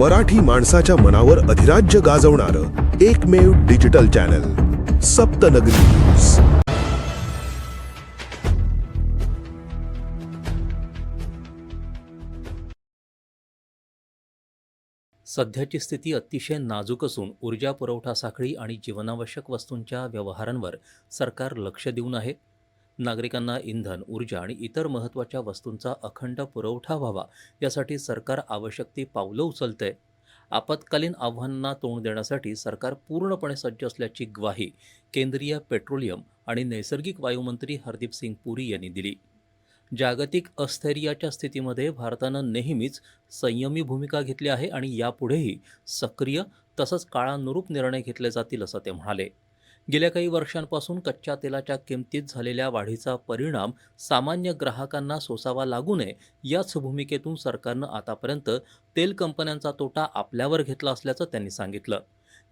मराठी माणसाच्या मनावर अधिराज्य गाजवणारं एकमेव डिजिटल चॅनल सप्तनगरी न्यूज. सध्याची स्थिती अतिशय नाजूक असून ऊर्जा पुरवठा साखळी आणि जीवनावश्यक वस्तूंच्या व्यवहारांवर सरकार लक्ष देऊन आहे. नागरिकांना इंधन, ऊर्जा आणि इतर महत्त्वाच्या वस्तूंचा अखंड पुरवठा व्हावा यासाठी सरकार आवश्यक ती पावलं उचलतंय. आपत्कालीन आव्हानांना तोंड देण्यासाठी सरकार पूर्णपणे सज्ज असल्याची ग्वाही केंद्रीय पेट्रोलियम आणि नैसर्गिक वायूमंत्री हरदीप सिंग पुरी यांनी दिली. जागतिक अस्थैर्याच्या स्थितीमध्ये भारतानं नेहमीच संयमी भूमिका घेतली आहे आणि यापुढेही सक्रिय तसंच काळानुरूप निर्णय घेतले जातील असं ते म्हणाले. गेल्या काही वर्षांपासून कच्च्या तेलाच्या किमतीत झालेल्या वाढीचा परिणाम सामान्य ग्राहकांना सोसावा लागू नये याच भूमिकेतून सरकारनं आतापर्यंत तेल कंपन्यांचा तोटा आपल्यावर घेतला असल्याचं त्यांनी सांगितलं.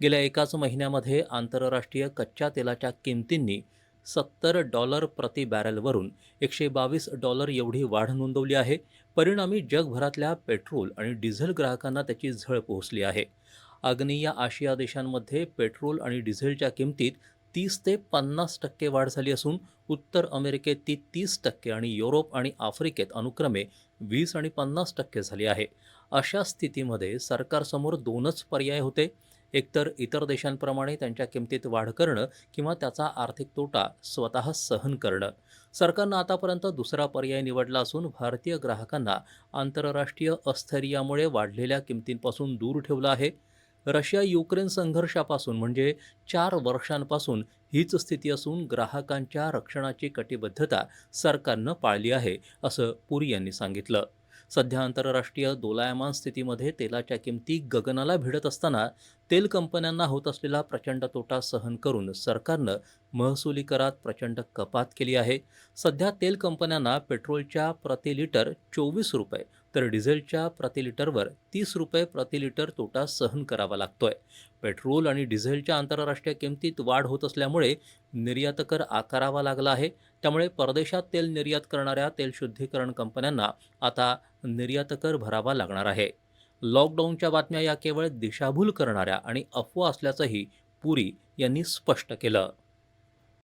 गेल्या एकाच महिन्यामध्ये आंतरराष्ट्रीय कच्च्या तेलाच्या किमतींनी $70 प्रति बॅरलवरून $122 एवढी वाढ नोंदवली आहे. परिणामी जगभरातल्या पेट्रोल आणि डिझेल ग्राहकांना त्याची झळ पोहोचली आहे. आग्नेय आशिया देशांमध्ये पेट्रोल आणि डिझेलच्या किमतीत 30 ते 50% वाढ झाली असून उत्तर अमेरिकेत ती 30% आणि युरोप आणि आफ्रिकेत अनुक्रमे 20 आणि 50% झाली आहे. अशा स्थितीमध्ये सरकारसमोर दोनच पर्याय होते. एकतर इतर देशांप्रमाणे त्यांच्या किमतीत वाढ करणं किंवा त्याचा आर्थिक तोटा स्वतः सहन करणं. सरकारनं आतापर्यंत दुसरा पर्याय निवडला असून भारतीय ग्राहकांना आंतरराष्ट्रीय अस्थैर्यामुळे वाढलेल्या किमतींपासून दूर ठेवलं आहे. रशिया युक्रेन संघर्षापासून म्हणजे 4 वर्षांपासून हीच स्थिती असून ग्राहकांच्या रक्षणाची कटिबद्धता सरकारनं पाळली आहे असं पुरी यांनी सांगितलं. सध्या आंतरराष्ट्रीय दोलायमान स्थितीमध्ये तेलाच्या किमती गगनाला भिडत असताना तेल कंपन्यांना होत असलेला प्रचंड तोटा सहन करून सरकारनं महसुली करात प्रचंड कपात केली आहे. सध्या तेल कंपन्यांना पेट्रोलच्या प्रति लिटर 24 रुपये तर डिझेलच्या प्रति लिटरवर 30 रुपये प्रति लिटर तोटा सहन करावा लागतोय. पेट्रोल आणि डिझेलच्या आंतरराष्ट्रीय किमतीत वाढ होत असल्यामुळे निर्यात कर आकारावा लागला आहे. त्यामुळे परदेशात तेल निर्यात करणाऱ्या तेल शुद्धीकरण कंपन्यांना आता निर्यात कर भरावा लागणार आहे. लॉकडाऊनच्या बातम्या या केवळ दिशाभूल करणाऱ्या आणि अफवा असल्याचंही पुरी यांनी स्पष्ट केलं.